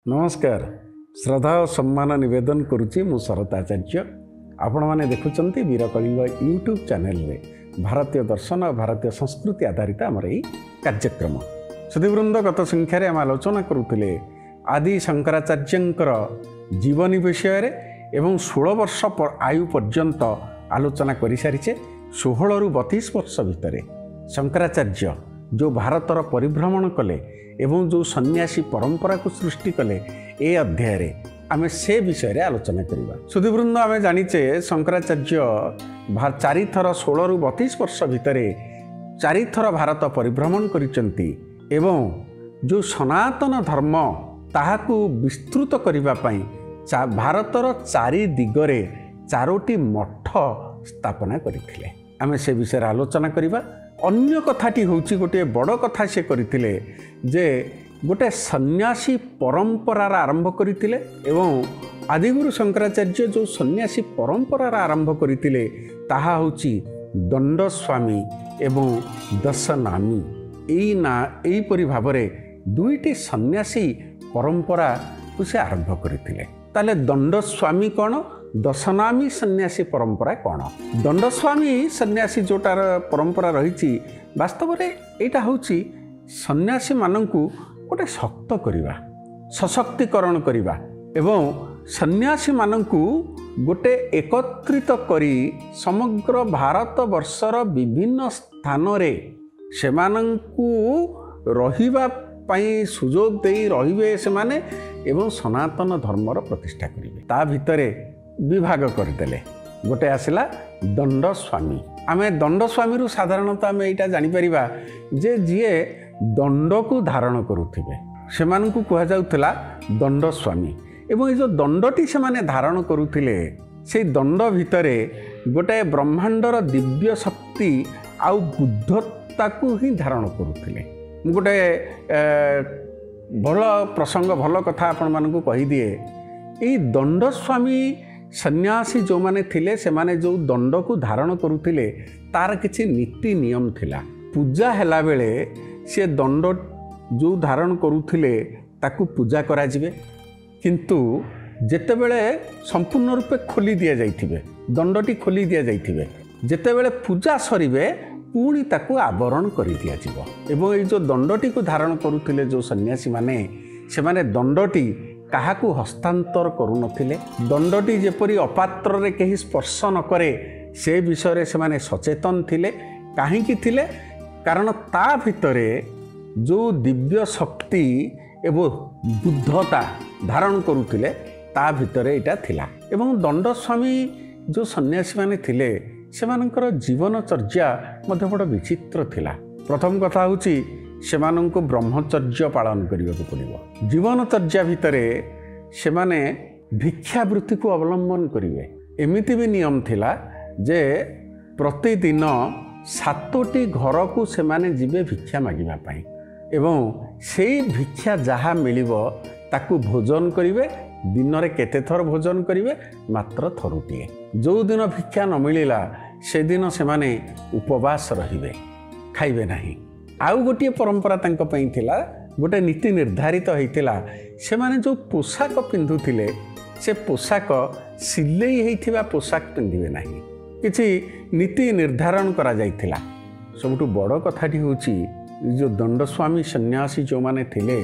नमस्कार श्रद्धा और सम्मान नवेदन करुच्ची मु शरत आचार्य आपण मैंने देखुंत वीरकलिंग यूट्यूब चैनल रे भारतीय दर्शन और भारतीय संस्कृति आधारित आमर यही कार्यक्रम सुधीवृंद गत संख्यार आम आलोचना करुले आदि शंकराचार्यंकर जीवनी विषय एवं 16 वर्ष आयु पर्यंत आलोचना कर सारीचे 16 रु 32 वर्ष भितर शंकराचार्य जो भारतर परिभ्रमण कले एवं जो सन्यासी परंपरा को सृष्टि कले ए अध्याय रे आमे से विषय रे आलोचना करिबा। सुधीवृंद आमे जानिचे शंकराचार्य 4 थर 16 रु 32 वर्ष भितर 4 थर भारत परिभ्रमण करिसंती एवं जो सनातन धर्म ताहाकू विस्तृत करिबा पई भारतर 4 दिगरे 4टी मठ स्थापना करिथिले। आमे से विषय आलोचना करिबा। अन्य कथाटी होउची गोटे बड़ कथा से करथिले जे गोटे सन्यासी परंपरा आरंभ करथिले एवं आदिगुरु शंकराचार्य जो सन्यासी परंपरा आरंभ करथिले ताहा होउची दंडस्वामी एवं दशनामी एई परि भाबरे दुईटी सन्यासी परंपरा को से आरंभ करथिले। ताले दंडस्वामी कौन दशनामी सन्यासी परंपरा कौन? दंडस्वामी सन्यासी जोटार परंपरा रही वास्तव में यहाँ हूँ सन्यासी मानू गोटे शक्त करवा सशक्तिकरण करवा एवं सन्यासी मानू गोटे एकत्रित करी समग्र भारत वर्षर विभिन्न स्थान रे सेमानंकु रहिबा पाई सुजोग दे रहिबे सेमाने एवं सनातन धर्मर प्रतिष्ठा करिवे। ता भितरे विभाग करदेले गोटे आसला दंडस्वामी। आमे दंडस्वामी रु साधारणतः आमे एटा जानि परिबा जे जिए दंड को धारण करुथिबे सेमानंकु कुहा जाउथला दंडस्वामी एवं ए जो दंडटी सेमाने धारण करुथिले से दंड भितरे गोटे ब्रह्मांडर दिव्य शक्ति आउ बुद्धता को ही धारण करुथिले। गोटे भल प्रसंग भल कथा आपण मानकु कहि दिए ए दंडस्वामी सन्यासी जो माने थिले से माने जो दंड को धारण करुथिले तार किछि नीति नियम थिला। पूजा हैला बेले से दंड जो धारण करुथिले ताकू पूजा करा जिवे किंतु जेते बेले संपूर्ण रूपे खोली दिया जाइथिबे दंडटी खोली दिया जाइथिबे जेते बेले पूजा सरीबे पुणी ताकू आवरण कर दिया जिवो एवं ये जो दंडटी को धारण करुथिले जो सन्यासी माने से माने दंडटी काहाकू हस्तांतर करू नथिले। दंडटी जेपरी अपात्र रे केही स्पर्श न करे से विषय से माने सचेतन थिले। काहेकि थिले कारण ता भितरे जो दिव्य शक्ति एवं बुद्धता धारण करुथिले ता भितरे एटा थिला। एवं दंडस्वामी जो सन्यासी माने थिले सेमानंकर जीवनचर्या मध्य बड़ विचित्र थिला। प्रथम कथा होची सेमानंको ब्रह्मचर्य पालन करने पड़ो। जीवनचर्या भितरे सेमाने भिक्षावृत्ति को अवलंबन करेंगे। एमिति भी नियम थिला जे प्रतिदिन 7टी घर को सेमाने जिबे भिक्षा मागिबा पाई एवं सेई भिक्षा जहा मिलिबो ताकू भोजन करिवे। दिन रे केते थर भोजन करिवे मात्र थरुटिए। जो दिन भिक्षा न मिलिला से दिन सेमाने उपवास रहिबे खाइबे नाही। आउ गोटे परंपरा तांको पई थिला गोटे नीति निर्धारित होइतिला से माने जो पोशाक पिंधुथिले से पोशाक सिलेई हेइथिबा पोशाक पिंधिबे नाही किछि नीति निर्धारण करा जाइथिला। सबटु बड़ कथाटी होची जो दंडस्वामी सन्यासी जो माने थिले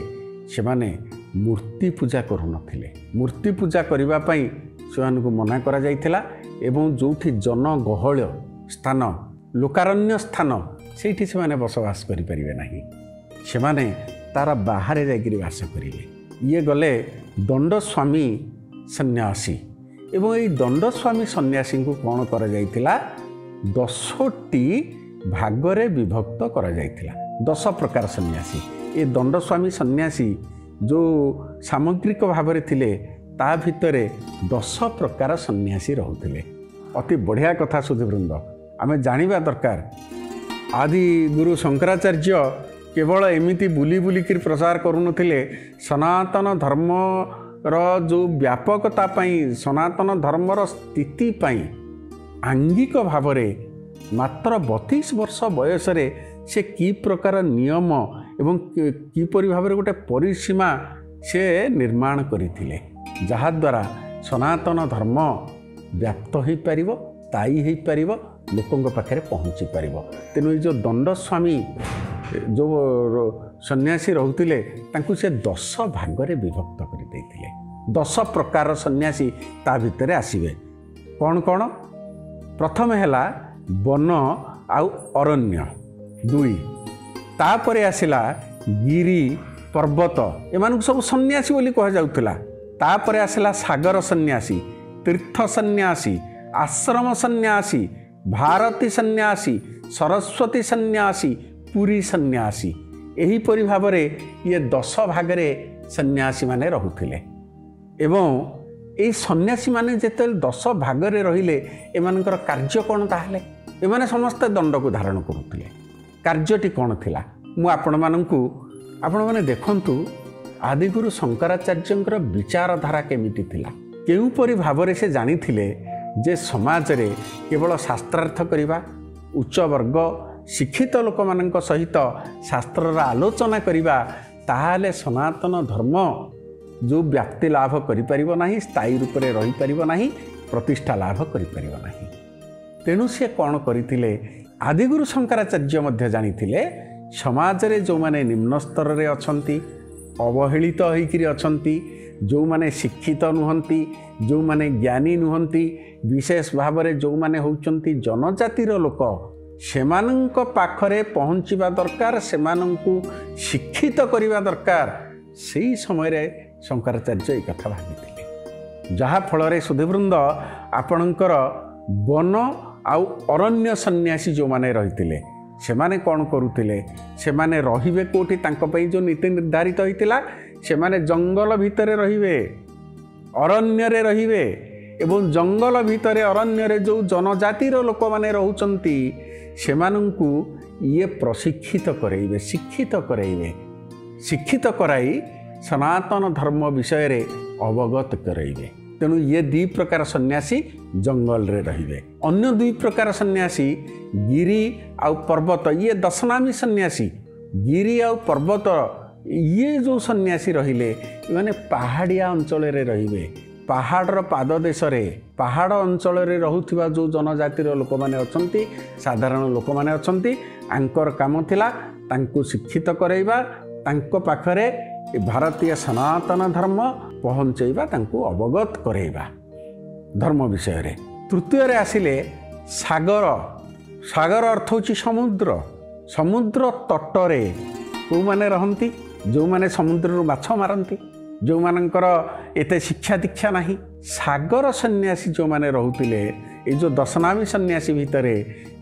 से माने मूर्ति पूजा करू नथिले। मूर्ति पूजा करिबा पई सेमानकु मना करा जाइथिला एवं जोठी जनगहळ स्थान लोकारण्य स्थान सेठी से माने बसवास करि परिबे नाही। से माने तार बाहर जाइकरी वास करिवे। ये गले दंडस्वामी सन्यासी एवं ये दंडस्वामी सन्यासी को कौन करा जाइथिला 10टी भागरे विभक्त करा जाइथिला। 10 प्रकार सन्यासी। ये दंडस्वामी सन्यासी जो सामग्रिक भाव में थिले ता भितरे 10 प्रकार सन्यासी रहउथिले। अति बढ़िया कथा सुधीवृंद आमे जानिबा दरकार। आदि गुरु शंकराचार्य केवल एमिति बुली बुलिकी प्रचार करुनथिले सनातन धर्म जो व्यापकता पाई सनातन धर्मर स्थिति पाई आंगिक भाव मात्र 32 वर्ष बयस से कि प्रकार नियम एवं किपरि भाव गोटे परिसीमा ସେ ନିର୍ମାଣ କରିଥିଲେ, ଯାହାଦ୍ୱାରା ସନାତନ ଧର୍ମ ବ୍ୟାପ୍ତ ହୋଇପାରିବ, ସ୍ଥାୟୀ ହୋଇପାରିବ, ଲୋକଙ୍କ ପାଖରେ ପହଞ୍ଚି ପାରିବ। ତେଣୁ ଏଇ ଯେଉଁ ଦଣ୍ଡସ୍ୱାମୀ ଯେଉଁ ସନ୍ନ୍ୟାସୀ ରହୁଥିଲେ ତାଙ୍କୁ ସେ 10 ଭାଗରେ ବିଭକ୍ତ କରିଦେଇଥିଲେ। 10 ପ୍ରକାର ସନ୍ନ୍ୟାସୀ ତା ଭିତରେ ଆସିବେ। କ'ଣ କ'ଣ? ପ୍ରଥମେ ହେଲା ବନ ଆଉ ଅରଣ୍ୟ, 2। ତାପରେ ଆସିଲା ଗିରି ପର୍ବତ, ଏମାନଙ୍କୁ ସବୁ ସନ୍ନ୍ୟାସୀ ବୋଲି କୁହାଯାଉଥିଲା। ତାପରେ ଆସିଲା ସାଗର ସନ୍ନ୍ୟାସୀ, ତୀର୍ଥ ସନ୍ନ୍ୟାସୀ, ଆଶ୍ରମ ସନ୍ନ୍ୟାସୀ, ଭାରତୀ ସନ୍ନ୍ୟାସୀ, ସରସ୍ୱତୀ ସନ୍ନ୍ୟାସୀ, ପୁରୀ ସନ୍ନ୍ୟାସୀ। ଏହିପରି ଭାବରେ ଇଏ 10 ଭାଗରେ ସନ୍ନ୍ୟାସୀମାନେ ରହୁଥିଲେ। ଏବଂ এই ସନ୍ନ୍ୟାସୀମାନେ ଯେତେବେଳେ 10 ଭାଗରେ ରହିଲେ ଏମାନଙ୍କର କାର୍ଯ୍ୟ କ'ଣ? ତାହେଲେ ଏମାନେ ସମସ୍ତେ ଦଣ୍ଡକୁ ଧାରଣ କରୁଥିଲେ। କାର୍ଯ୍ୟଟି କ'ଣ ଥିଲା ମୁଁ ଆପଣମାନେ ଦେଖନ୍ତୁ। ଆଦିଗୁରୁ ଶଙ୍କରାଚାର୍ଯ୍ୟଙ୍କର ବିଚାରଧାରା କେମିତି ଥିଲା, କେଉଁପରି ଭାବରେ ସେ ଜାଣିଥିଲେ ଯେ ସମାଜରେ କେବଳ ଶାସ୍ତ୍ରାର୍ଥ କରିବା, ଉଚ୍ଚ ବର୍ଗ ଶିକ୍ଷିତ ଲୋକମାନଙ୍କ ସହିତ ଶାସ୍ତ୍ରର ଆଲୋଚନା କରିବା, ତାହେଲେ ସନାତନ ଧର୍ମ ଯେଉଁ ବ୍ୟାପ୍ତି ଲାଭ କରିପାରିବ ନାହିଁ, ସ୍ଥାୟୀ ରୂପରେ ରହିପାରିବ ନାହିଁ, ପ୍ରତିଷ୍ଠା ଲାଭ କରିପାରିବ ନାହିଁ। ତେଣୁ ସେ କ'ଣ କରିଥିଲେ? ଆଦିଗୁରୁ ଶଙ୍କରାଚାର୍ଯ୍ୟ ମଧ୍ୟ ଜାଣିଥିଲେ ସମାଜରେ ଯେଉଁମାନେ ନିମ୍ନ ସ୍ତରରେ ଅଛନ୍ତି, ଅବହେଳିତ ହୋଇକରି ଅଛନ୍ତି, ଯେଉଁମାନେ ଶିକ୍ଷିତ ନୁହନ୍ତି, ଯେଉଁମାନେ ଜ୍ଞାନୀ ନୁହନ୍ତି, ବିଶେଷ ଭାବରେ ଯେଉଁମାନେ ହେଉଛନ୍ତି ଜନଜାତିର ଲୋକ, ସେମାନଙ୍କ ପାଖରେ ପହଞ୍ଚିବା ଦରକାର, ସେମାନଙ୍କୁ ଶିକ୍ଷିତ କରିବା ଦରକାର। ସେହି ସମୟରେ ଶଙ୍କରାଚାର୍ଯ୍ୟ ଏହି କଥା ଭାବିଥିଲେ। ଯାହାଫଳରେ ସୁଧୀବୃନ୍ଦ ଆପଣଙ୍କର ବନ ଆଉ ଅରଣ୍ୟ ସନ୍ନ୍ୟାସୀ ଯେଉଁମାନେ ରହିଥିଲେ ସେମାନେ କ'ଣ କରୁଥିଲେ? ସେମାନେ ରହିବେ କେଉଁଠି? ତାଙ୍କ ପାଇଁ ଯେଉଁ ନୀତି ନିର୍ଦ୍ଧାରିତ ହୋଇଥିଲା, ସେମାନେ ଜଙ୍ଗଲ ଭିତରେ ରହିବେ, ଅରଣ୍ୟରେ ରହିବେ। ଏବଂ ଜଙ୍ଗଲ ଭିତରେ ଅରଣ୍ୟରେ ଯେଉଁ ଜନଜାତିର ଲୋକମାନେ ରହୁଛନ୍ତି ସେମାନଙ୍କୁ ଇଏ ପ୍ରଶିକ୍ଷିତ କରାଇବେ, ଶିକ୍ଷିତ କରାଇବେ। ଶିକ୍ଷିତ କରାଇ ସନାତନ ଧର୍ମ ବିଷୟରେ ଅବଗତ କରାଇବେ। ତେଣୁ ଇଏ 2 ପ୍ରକାର ସନ୍ନ୍ୟାସୀ ଜଙ୍ଗଲରେ ରହିବେ। ଅନ୍ୟ 2 ପ୍ରକାର ସନ୍ନ୍ୟାସୀ ଗିରି ଆଉ ପର୍ବତ, ଇଏ ଦଶନାମୀ ସନ୍ନ୍ୟାସୀ। ଗିରି ଆଉ ପର୍ବତ ଇଏ ଯେଉଁ ସନ୍ନ୍ୟାସୀ ରହିଲେ ଏମାନେ ପାହାଡ଼ିଆ ଅଞ୍ଚଳରେ ରହିବେ। ପାହାଡ଼ର ପାଦଦେଶରେ, ପାହାଡ଼ ଅଞ୍ଚଳରେ ରହୁଥିବା ଯେଉଁ ଜନଜାତିର ଲୋକମାନେ ଅଛନ୍ତି, ସାଧାରଣ ଲୋକମାନେ ଅଛନ୍ତି, ଆଙ୍କର କାମ ଥିଲା ତାଙ୍କୁ ଶିକ୍ଷିତ କରାଇବା, ତାଙ୍କ ପାଖରେ ଭାରତୀୟ ସନାତନ ଧର୍ମ ପହଞ୍ଚାଇବା, ତାଙ୍କୁ ଅବଗତ କରାଇବା ଧର୍ମ ବିଷୟରେ। ତୃତୀୟରେ ଆସିଲେ ସାଗର। ସାଗର ଅର୍ଥ ହେଉଛି ସମୁଦ୍ର। ସମୁଦ୍ର ତଟରେ କେଉଁମାନେ ରହନ୍ତି? ଯେଉଁମାନେ ସମୁଦ୍ରରୁ ମାଛ ମାରନ୍ତି, ଯେଉଁମାନଙ୍କର ଏତେ ଶିକ୍ଷା ଦୀକ୍ଷା ନାହିଁ। ସାଗର ସନ୍ନ୍ୟାସୀ ଯେଉଁମାନେ ରହୁଥିଲେ, ଏଇ ଯେଉଁ ଦଶନାମୀ ସନ୍ନ୍ୟାସୀ ଭିତରେ,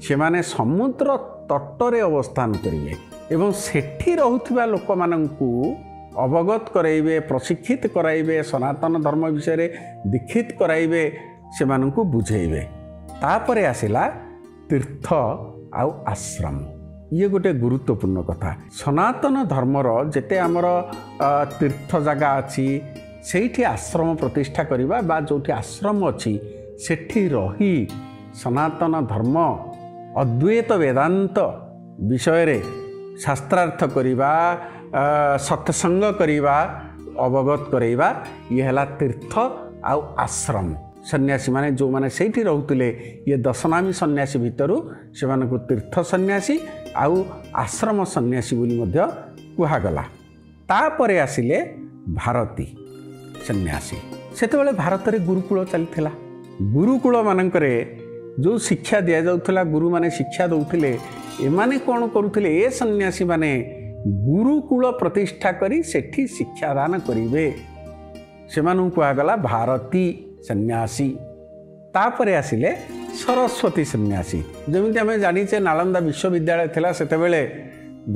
ସେମାନେ ସମୁଦ୍ର ତଟରେ ଅବସ୍ଥାନ କରିବେ ଏବଂ ସେଠି ରହୁଥିବା ଲୋକମାନଙ୍କୁ ଅବଗତ କରାଇବେ, ପ୍ରଶିକ୍ଷିତ କରାଇବେ, ସନାତନ ଧର୍ମ ବିଷୟରେ ଦୀକ୍ଷିତ କରାଇବେ, ସେମାନଙ୍କୁ ବୁଝେଇବେ। ତାପରେ ଆସିଲା ତୀର୍ଥ ଆଉ ଆଶ୍ରମ। ଇଏ ଗୋଟେ ଗୁରୁତ୍ୱପୂର୍ଣ୍ଣ କଥା। ସନାତନ ଧର୍ମର ଯେତେ ଆମର ତୀର୍ଥ ଜାଗା ଅଛି ସେଇଠି ଆଶ୍ରମ ପ୍ରତିଷ୍ଠା କରିବା, ବା ଯେଉଁଠି ଆଶ୍ରମ ଅଛି ସେଠି ରହି ସନାତନ ଧର୍ମ, ଅଦ୍ୱୈତ ବେଦାନ୍ତ ବିଷୟରେ ଶାସ୍ତ୍ରାର୍ଥ କରିବା, ସତ୍ସଙ୍ଗ କରିବା, ଅବଗତ କରାଇବା, ଇଏ ହେଲା ତୀର୍ଥ ଆଉ ଆଶ୍ରମ। ସନ୍ନ୍ୟାସୀମାନେ ଯେଉଁମାନେ ସେଇଠି ରହୁଥିଲେ, ଇଏ ଦଶନାମୀ ସନ୍ନ୍ୟାସୀ ଭିତରୁ ସେମାନଙ୍କୁ ତୀର୍ଥ ସନ୍ନ୍ୟାସୀ ଆଉ ଆଶ୍ରମ ସନ୍ନ୍ୟାସୀ ବୋଲି ମଧ୍ୟ କୁହାଗଲା। ତାପରେ ଆସିଲେ ଭାରତୀ ସନ୍ନ୍ୟାସୀ। ସେତେବେଳେ ଭାରତରେ ଗୁରୁକୁଳ ଚାଲିଥିଲା। ଗୁରୁକୁଳମାନଙ୍କରେ ଯେଉଁ ଶିକ୍ଷା ଦିଆଯାଉଥିଲା, ଗୁରୁମାନେ ଶିକ୍ଷା ଦେଉଥିଲେ, ଏମାନେ କ'ଣ କରୁଥିଲେ? ଏ ସନ୍ନ୍ୟାସୀମାନେ ଗୁରୁକୁଳ ପ୍ରତିଷ୍ଠା କରି ସେଠି ଶିକ୍ଷାଦାନ କରିବେ, ସେମାନଙ୍କୁ କୁହାଗଲା ଭାରତୀ ସନ୍ନ୍ୟାସୀ। ତାପରେ ଆସିଲେ ସରସ୍ୱତୀ ସନ୍ନ୍ୟାସୀ। ଯେମିତି ଆମେ ଜାଣିଛେ ନାଳନ୍ଦା ବିଶ୍ୱବିଦ୍ୟାଳୟ ଥିଲା, ସେତେବେଳେ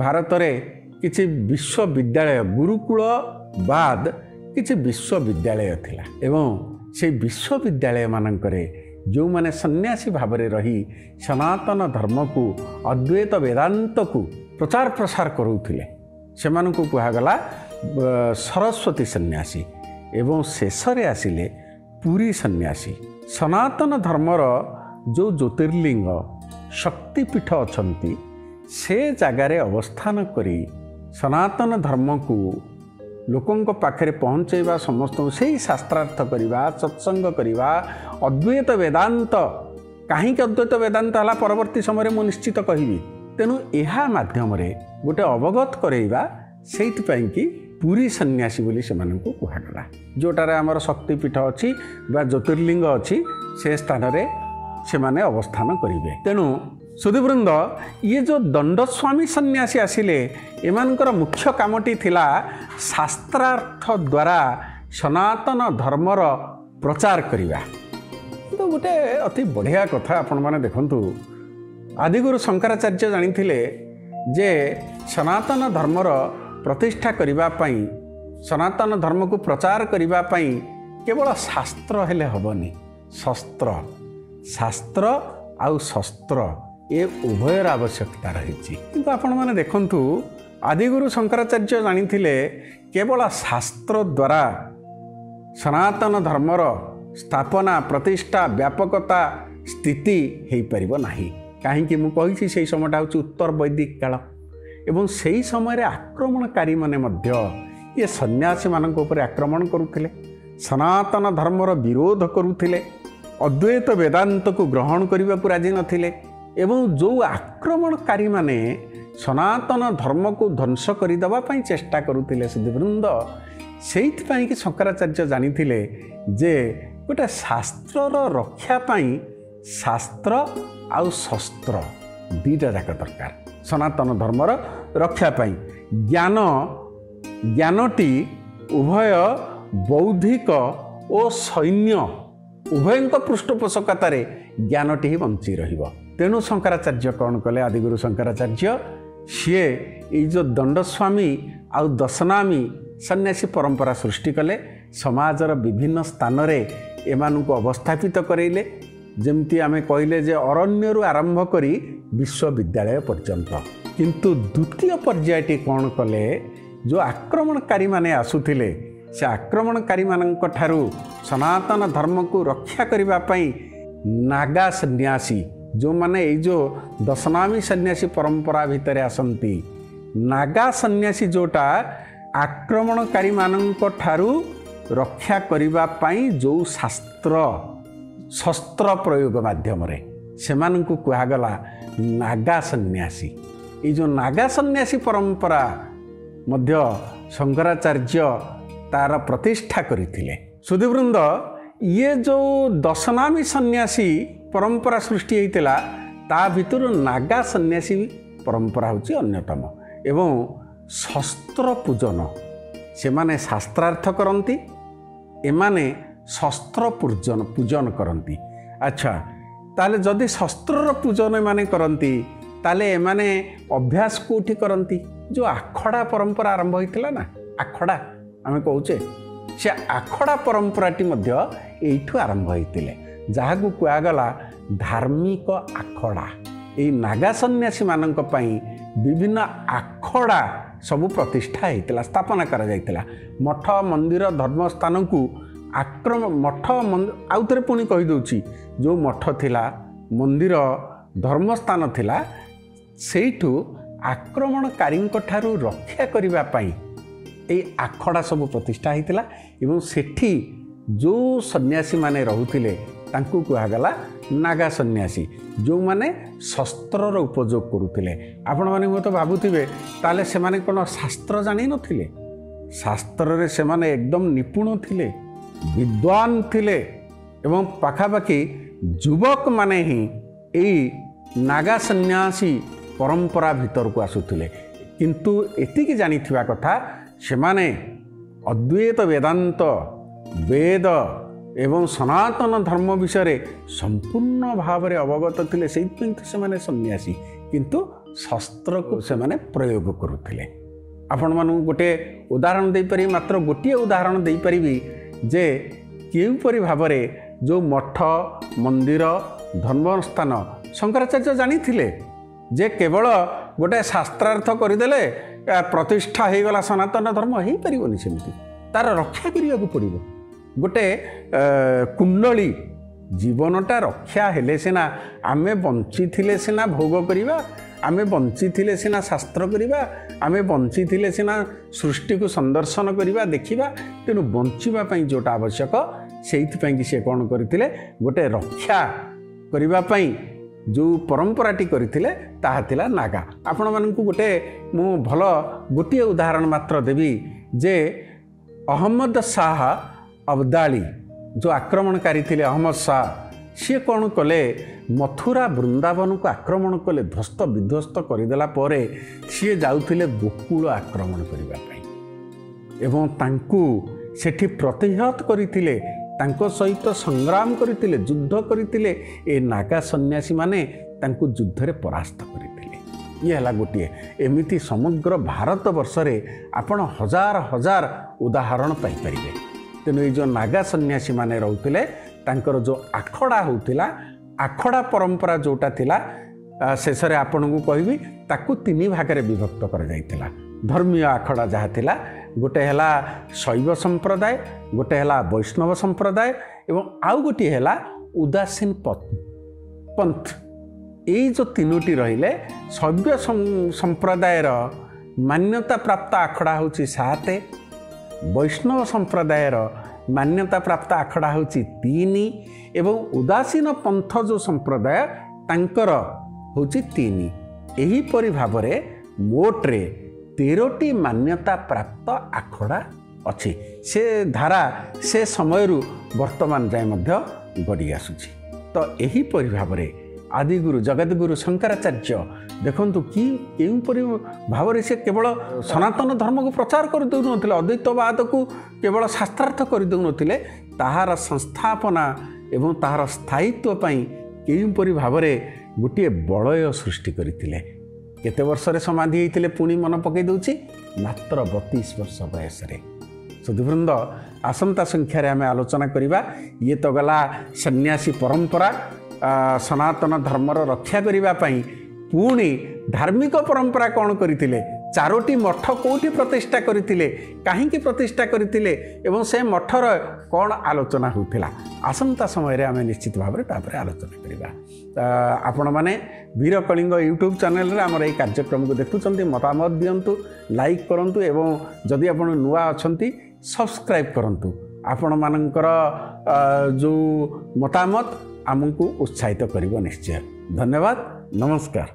ଭାରତରେ କିଛି ବିଶ୍ୱବିଦ୍ୟାଳୟ, ଗୁରୁକୁଳ ବାଦ କିଛି ବିଶ୍ୱବିଦ୍ୟାଳୟ ଥିଲା। ଏବଂ ସେଇ ବିଶ୍ୱବିଦ୍ୟାଳୟମାନଙ୍କରେ ଯେଉଁମାନେ ସନ୍ନ୍ୟାସୀ ଭାବରେ ରହି ସନାତନ ଧର୍ମକୁ, ଅଦ୍ୱୈତ ବେଦାନ୍ତକୁ ପ୍ରଚାର ପ୍ରସାର କରୁଥିଲେ, ସେମାନଙ୍କୁ କୁହାଗଲା ସରସ୍ୱତୀ ସନ୍ନ୍ୟାସୀ। ଏବଂ ଶେଷରେ ଆସିଲେ ପୁରୀ ସନ୍ନ୍ୟାସୀ। ସନାତନ ଧର୍ମର ଯେଉଁ ଜ୍ୟୋତିର୍ଲିଙ୍ଗ ଶକ୍ତିପୀଠ ଅଛନ୍ତି, ସେ ଜାଗାରେ ଅବସ୍ଥାନ କରି ସନାତନ ଧର୍ମକୁ ଲୋକଙ୍କ ପାଖରେ ପହଞ୍ଚାଇବା, ସମସ୍ତଙ୍କୁ ସେଇ ଶାସ୍ତ୍ରାର୍ଥ କରିବା, ସତ୍ସଙ୍ଗ କରିବା, ଅଦ୍ୱୈତ ବେଦାନ୍ତ। କାହିଁକି ଅଦ୍ୱୈତ ବେଦାନ୍ତ ହେଲା ପରବର୍ତ୍ତୀ ସମୟରେ ମୁଁ ନିଶ୍ଚିତ କହିବି। ତେଣୁ ଏହା ମାଧ୍ୟମରେ ଗୋଟେ ଅବଗତ କରାଇବା, ସେଇଥିପାଇଁ କି ପୁରୀ ସନ୍ନ୍ୟାସୀ ବୋଲି ସେମାନଙ୍କୁ କୁହାଗଲା। ଯେଉଁଟାରେ ଆମର ଶକ୍ତିପୀଠ ଅଛି ବା ଜ୍ୟୋତିର୍ଲିଙ୍ଗ ଅଛି, ସେ ସ୍ଥାନରେ ସେମାନେ ଅବସ୍ଥାନ କରିବେ। ତେଣୁ ସୁଧୀବୃନ୍ଦ, ଇଏ ଯେଉଁ ଦଣ୍ଡସ୍ୱାମୀ ସନ୍ନ୍ୟାସୀ ଆସିଲେ, ଏମାନଙ୍କର ମୁଖ୍ୟ କାମଟି ଥିଲା ଶାସ୍ତ୍ରାର୍ଥ ଦ୍ୱାରା ସନାତନ ଧର୍ମର ପ୍ରଚାର କରିବା। କିନ୍ତୁ ଗୋଟେ ଅତି ବଢ଼ିଆ କଥା ଆପଣମାନେ ଦେଖନ୍ତୁ, ଆଦିଗୁରୁ ଶଙ୍କରାଚାର୍ଯ୍ୟ ଜାଣିଥିଲେ ଯେ ସନାତନ ଧର୍ମର ପ୍ରତିଷ୍ଠା କରିବା ପାଇଁ, ସନାତନ ଧର୍ମକୁ ପ୍ରଚାର କରିବା ପାଇଁ କେବଳ ଶାସ୍ତ୍ର ହେଲେ ହେବନି, ଶାସ୍ତ୍ର ଆଉ ଶସ୍ତ୍ର ଏ ଉଭୟର ଆବଶ୍ୟକତା ରହିଛି। କିନ୍ତୁ ଆପଣମାନେ ଦେଖନ୍ତୁ, ଆଦିଗୁରୁ ଶଙ୍କରାଚାର୍ଯ୍ୟ ଜାଣିଥିଲେ କେବଳ ଶାସ୍ତ୍ର ଦ୍ୱାରା ସନାତନ ଧର୍ମର ସ୍ଥାପନା, ପ୍ରତିଷ୍ଠା, ବ୍ୟାପକତା, ସ୍ଥିତି ହୋଇପାରିବ ନାହିଁ। କାହିଁକି ମୁଁ କହିଛି, ସେହି ସମୟଟା ହେଉଛି ଉତ୍ତର ବୈଦିକ କାଳ ଏବଂ ସେହି ସମୟରେ ଆକ୍ରମଣକାରୀମାନେ ମଧ୍ୟ ଇଏ ସନ୍ନ୍ୟାସୀମାନଙ୍କ ଉପରେ ଆକ୍ରମଣ କରୁଥିଲେ, ସନାତନ ଧର୍ମର ବିରୋଧ କରୁଥିଲେ, ଅଦ୍ୱୈତ ବେଦାନ୍ତକୁ ଗ୍ରହଣ କରିବାକୁ ରାଜି ନଥିଲେ। ଏବଂ ଯେଉଁ ଆକ୍ରମଣକାରୀମାନେ ସନାତନ ଧର୍ମକୁ ଧ୍ୱଂସ କରିଦେବା ପାଇଁ ଚେଷ୍ଟା କରୁଥିଲେ ସୁଧୀବୃନ୍ଦ, ସେଇଥିପାଇଁ କି ଶଙ୍କରାଚାର୍ଯ୍ୟ ଜାଣିଥିଲେ ଯେ ଗୋଟେ ଶାସ୍ତ୍ରର ରକ୍ଷା ପାଇଁ ଶାସ୍ତ୍ର ଆଉ ଶସ୍ତ୍ର ଦୁଇଟା ଯାକ ଦରକାର। ସନାତନ ଧର୍ମର ରକ୍ଷା ପାଇଁ ଜ୍ଞାନଟି ଉଭୟ ବୌଦ୍ଧିକ ଓ ସୈନ୍ୟ ଉଭୟଙ୍କ ପୃଷ୍ଠପୋଷକତାରେ ଜ୍ଞାନଟି ହିଁ ବଞ୍ଚି ରହିବ। ତେଣୁ ଶଙ୍କରାଚାର୍ଯ୍ୟ କ'ଣ କଲେ, ଆଦିଗୁରୁ ଶଙ୍କରାଚାର୍ଯ୍ୟ ସିଏ ଏଇ ଯେଉଁ ଦଣ୍ଡସ୍ୱାମୀ ଆଉ ଦଶନାମୀ ସନ୍ନ୍ୟାସୀ ପରମ୍ପରା ସୃଷ୍ଟି କଲେ। ସମାଜର ବିଭିନ୍ନ ସ୍ଥାନରେ ଏମାନଙ୍କୁ ଅବସ୍ଥାପିତ କରାଇଲେ। ଯେମିତି ଆମେ କହିଲେ ଯେ ଅରଣ୍ୟରୁ ଆରମ୍ଭ କରି ବିଶ୍ୱବିଦ୍ୟାଳୟ ପର୍ଯ୍ୟନ୍ତ। କିନ୍ତୁ ଦ୍ୱିତୀୟ ପର୍ଯ୍ୟାୟଟି କ'ଣ କଲେ, ଯେଉଁ ଆକ୍ରମଣକାରୀମାନେ ଆସୁଥିଲେ, ସେ ଆକ୍ରମଣକାରୀମାନଙ୍କ ଠାରୁ ସନାତନ ଧର୍ମକୁ ରକ୍ଷା କରିବା ପାଇଁ ନାଗା ସନ୍ନ୍ୟାସୀ, ଯେଉଁମାନେ ଏଇ ଯେଉଁ ଦଶନାମୀ ସନ୍ନ୍ୟାସୀ ପରମ୍ପରା ଭିତରେ ଆସନ୍ତି, ନାଗା ସନ୍ନ୍ୟାସୀ ଯେଉଁଟା ଆକ୍ରମଣକାରୀମାନଙ୍କ ଠାରୁ ରକ୍ଷା କରିବା ପାଇଁ ଯେଉଁ ଶସ୍ତ୍ର ପ୍ରୟୋଗ ମାଧ୍ୟମରେ ସେମାନଙ୍କୁ କୁହାଗଲା ନାଗା ସନ୍ନ୍ୟାସୀ। ଏଇ ଯେଉଁ ନାଗା ସନ୍ନ୍ୟାସୀ ପରମ୍ପରା ମଧ୍ୟ ଶଙ୍କରାଚାର୍ଯ୍ୟ ତାର ପ୍ରତିଷ୍ଠା କରିଥିଲେ। ସୁଧୀବୃନ୍ଦ, ଇଏ ଯେଉଁ ଦଶନାମୀ ସନ୍ନ୍ୟାସୀ ପରମ୍ପରା ସୃଷ୍ଟି ହୋଇଥିଲା, ତା ଭିତରୁ ନାଗା ସନ୍ନ୍ୟାସୀ ପରମ୍ପରା ହେଉଛି ଅନ୍ୟତମ। ଏବଂ ଶସ୍ତ୍ର ପୂଜନ, ସେମାନେ ଶାସ୍ତ୍ରାର୍ଥ କରନ୍ତି, ଏମାନେ ଶସ୍ତ୍ର ପୂଜନ କରନ୍ତି। ଆଚ୍ଛା, ତାହେଲେ ଯଦି ଶସ୍ତ୍ରର ପୂଜନ ଏମାନେ କରନ୍ତି, ତାହେଲେ ଏମାନେ ଅଭ୍ୟାସ କେଉଁଠି କରନ୍ତି? ଯେଉଁ ଆଖଡ଼ା ପରମ୍ପରା ଆରମ୍ଭ ହୋଇଥିଲା ନା, ଆଖଡ଼ା ଆମେ କହୁଛେ, ସେ ଆଖଡ଼ା ପରମ୍ପରାଟି ମଧ୍ୟ ଏଇଠୁ ଆରମ୍ଭ ହୋଇଥିଲେ, ଯାହାକୁ କୁହାଗଲା ଧାର୍ମିକ ଆଖଡ଼ା। ଏଇ ନାଗା ସନ୍ନ୍ୟାସୀମାନଙ୍କ ପାଇଁ ବିଭିନ୍ନ ଆଖଡ଼ା ସବୁ ପ୍ରତିଷ୍ଠା ହୋଇଥିଲା, ସ୍ଥାପନା କରାଯାଇଥିଲା। ମଠ ମନ୍ଦିର ଧର୍ମସ୍ଥାନକୁ ଆଉ ଥରେ ପୁଣି କହିଦେଉଛି, ଯେଉଁ ମଠ ଥିଲା, ମନ୍ଦିର ଧର୍ମସ୍ଥାନ ଥିଲା, ସେଇଠୁ ଆକ୍ରମଣକାରୀଙ୍କ ଠାରୁ ରକ୍ଷା କରିବା ପାଇଁ ଏଇ ଆଖଡ଼ା ସବୁ ପ୍ରତିଷ୍ଠା ହୋଇଥିଲା। ଏବଂ ସେଠି ଯେଉଁ ସନ୍ନ୍ୟାସୀମାନେ ରହୁଥିଲେ ତାଙ୍କୁ କୁହାଗଲା ନାଗା ସନ୍ନ୍ୟାସୀ, ଯେଉଁମାନେ ଶସ୍ତ୍ରର ଉପଯୋଗ କରୁଥିଲେ। ଆପଣମାନେ ହୁଏତ ଭାବୁଥିବେ, ତାହେଲେ ସେମାନେ କ'ଣ ଶାସ୍ତ୍ର ଜାଣିନଥିଲେ? ଶାସ୍ତ୍ରରେ ସେମାନେ ଏକଦମ ନିପୁଣ ଥିଲେ, ବିଦ୍ୱାନ ଥିଲେ ଏବଂ ପାଖାପାଖି ଯୁବକମାନେ ହିଁ ଏଇ ନାଗା ସନ୍ନ୍ୟାସୀ ପରମ୍ପରା ଭିତରକୁ ଆସୁଥିଲେ। କିନ୍ତୁ ଏତିକି ଜାଣିଥିବା କଥା, ସେମାନେ ଅଦ୍ୱୈତ ବେଦାନ୍ତ, ବେଦ ଏବଂ ସନାତନ ଧର୍ମ ବିଷୟରେ ସମ୍ପୂର୍ଣ୍ଣ ଭାବରେ ଅବଗତ ଥିଲେ। ସେଇଥିପାଇଁ ତ ସେମାନେ ସନ୍ନ୍ୟାସୀ, କିନ୍ତୁ ଶସ୍ତ୍ରକୁ ସେମାନେ ପ୍ରୟୋଗ କରୁଥିଲେ। ଆପଣମାନଙ୍କୁ ଗୋଟିଏ ଉଦାହରଣ ଦେଇପାରିବି, ମାତ୍ର ଗୋଟିଏ ଉଦାହରଣ ଦେଇପାରିବି ଯେ କେଉଁପରି ଭାବରେ ଯେଉଁ ମଠ ମନ୍ଦିର ଧର୍ମସ୍ଥାନ ଶଙ୍କରାଚାର୍ଯ୍ୟ ଜାଣିଥିଲେ ଯେ କେବଳ ଗୋଟେ ଶାସ୍ତ୍ରାର୍ଥ କରିଦେଲେ ପ୍ରତିଷ୍ଠା ହୋଇଗଲା ସନାତନ ଧର୍ମ, ହୋଇପାରିବନି। ସେମିତି ତାର ରକ୍ଷା କରିବାକୁ ପଡ଼ିବ। ଗୋଟେ କୁଣ୍ଡଳୀ, ଜୀବନଟା ରକ୍ଷା ହେଲେ ସିନା, ଆମେ ବଞ୍ଚିଥିଲେ ସିନା ଭୋଗ କରିବା, आमे बंची थिले सिना शास्त्र करिबा आमे बंची थिले सिना सृष्टि को संदर्शन करिबा देखिबा तेनु बंचीबा पई जोटा आवश्यक सेइथि पई कि से कोन करथिले गोटे रक्षा करिबा पई जो परंपराटी करथिले ताहा थिला नागा। आपण मानकु गोटे मु भल गोटे उदाहरण मात्र देबी जे अहमद शाह अब्दाली जो आक्रमणकारी थिले अहमद शाह सी कौन कले मथुरा वृंदावन को आक्रमण कले ध्वस्त विध्वस्त करदेला परे सी जाउथिले गोकुल आक्रमण करने एवं तांकु सेठी प्रतिहत करथिले तांको सहित संग्राम करथिले युद्ध करथिले ए नागा सन्यासी माने तांकु युद्ध रे परास्त करथिले। ये हला गोटे एमिति समग्र भारत वर्ष रे आपण हजार हजार उदाहरण पाई परिबे। तेनु ए जो नागा सन्यासी माने रहउथिले तांकर जो आखड़ा होउथिला आखड़ा परंपरा जोटा थिला शेष रे आपन को कहबी ताकु तीन भाग रे विभक्त कर जाइथिला। धर्मीय आखड़ा जहाँ थिला गोटे हला शैव संप्रदाय गोटे हला वैष्णव संप्रदाय एवं आउ गोटे हला उदासीन पंथ। ये जो तीनोटी रहिले शैव संप्रदायर मान्यता प्राप्त आखड़ा होची 7 वैष्णव संप्रदायर मान्यता प्राप्त आखड़ा होची 3 एवं उदासीन पंथ जो संप्रदाय तांकर होची 3। एही परि भाबरे मोटरे 13टी मान्यता प्राप्त आखड़ा अच्छी से धारा से समय वर्तमान जाए मध्य गढ़ी आसुची। तो यही परि भाबरे आदिगुरु जगतगुरु शंकराचार्य देखंतु कि केउं परि भावरे से केवल सनातन धर्म को प्रचार कर दउ नथिले अद्वैतवाद को केवल शास्त्रार्थ कर दउ नथिले ताहार संस्थापना एवं ताहार स्थायित्व पई केउं परि भावरे गोटे बलय सृष्टि करथिले। केते वर्ष रे समाधि होइतिले पुणी मन पकई दउची मात्र 32 वर्ष बयस रे। सुधीवृंद आसंता संख्या रे आमे आलोचना करिबा। ये तो गला सन्यासी परंपरा सनातन धर्मर रक्षा करिबा पई पुणी धार्मिक परंपरा कौन करथिले 4टी मठ कोठी प्रतिष्ठा करथिले काहेकि प्रतिष्ठा करथिले एवं से मठर कौन आलोचना होतिला आसंता समय रे आमे निश्चित भाव रे तापर आलोचना करिबा। आपण माने वीर कलिंग यूट्यूब चैनल रे हमर ए कार्यक्रम को देखुचंती मतामत दियंतु लाइक करंतु एवं जदि आपण नुआ अछंती सब्सक्राइब करंतु। आपण मानकर जो मतामत आमको उत्साहित करिबो निश्चय। धन्यवाद नमस्कार।